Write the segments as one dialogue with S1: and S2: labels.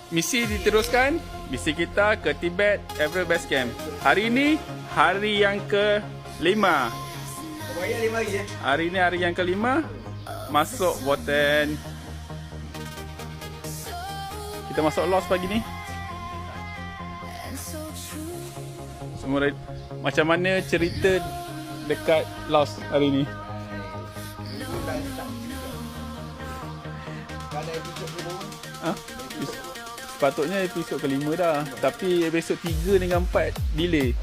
S1: misi diteruskan. Misi kita ke Tibet Everest Base Camp. Hari ini hari yang ke-5.
S2: Bayar 5 lagi ya.
S1: Hari ini hari yang ke-5. Masuk Botan. Kita masuk Lost pagi ni. Semua macam mana cerita dekat Lost hari ni?
S2: Kalau episod kedua,
S1: Ha? Sepatutnya episod ke-5 dah. Tapi episod 3 dengan 4 delay.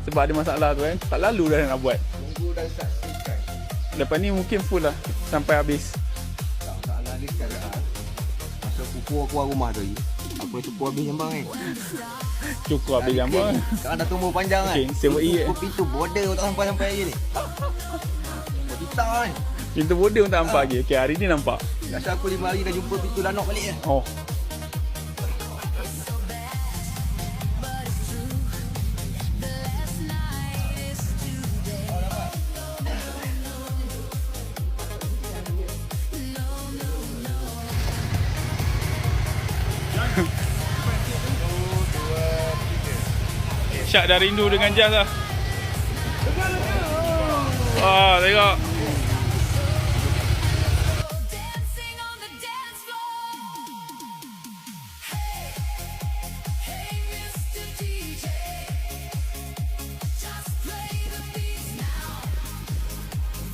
S1: Sebab ada masalah tu kan. Tak lalu dah nak buat.
S2: tunggu dan saksikan.
S1: Lepas ni mungkin full lah sampai habis.
S2: Tak salah ni sekarang. Masa kuku aku rumah tu, aku cukup habis jambang kan.
S1: Cukup habis jambang.
S2: Sekarang dah tumbuh panjang kan.
S1: Okey, sewa iya.
S2: Pintu border tak sampai lagi ni. Kita kan.
S1: Pintu border pun tak nampak lagi. Okay, hari ni nampak.
S2: Rasa aku 5 hari dah jumpa pintu lanok balik kan.
S1: Oh. Syak dah rindu dengan Jazz lah. Wah, tengok.
S3: Dancing on the dance floor. Hey, hey, Mr. DJ, just play the beat now.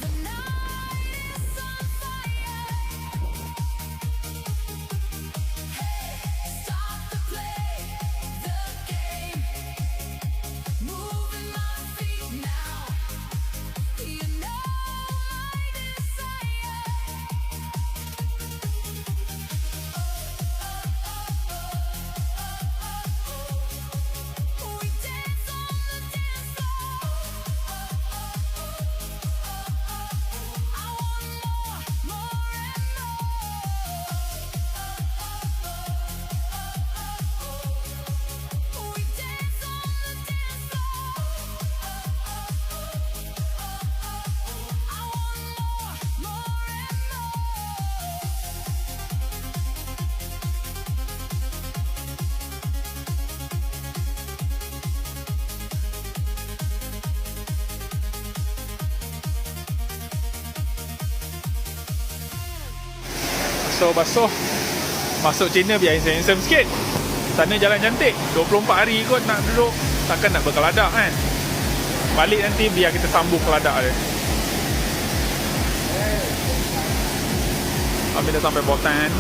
S3: The night is on fire. Hey, start to play the game. Moving my feet now. You know my desire. We dance on the dance floor. I want more and more. We dance on the dance floor. I want more and more.
S1: Basuh-basuh. Masuk China biar handsome sikit. Sana jalan cantik. 24 hari kot nak duduk. Takkan nak berkeladak kan. Balik nanti biar kita sambung keladak dia. Habis dah sampai Botan.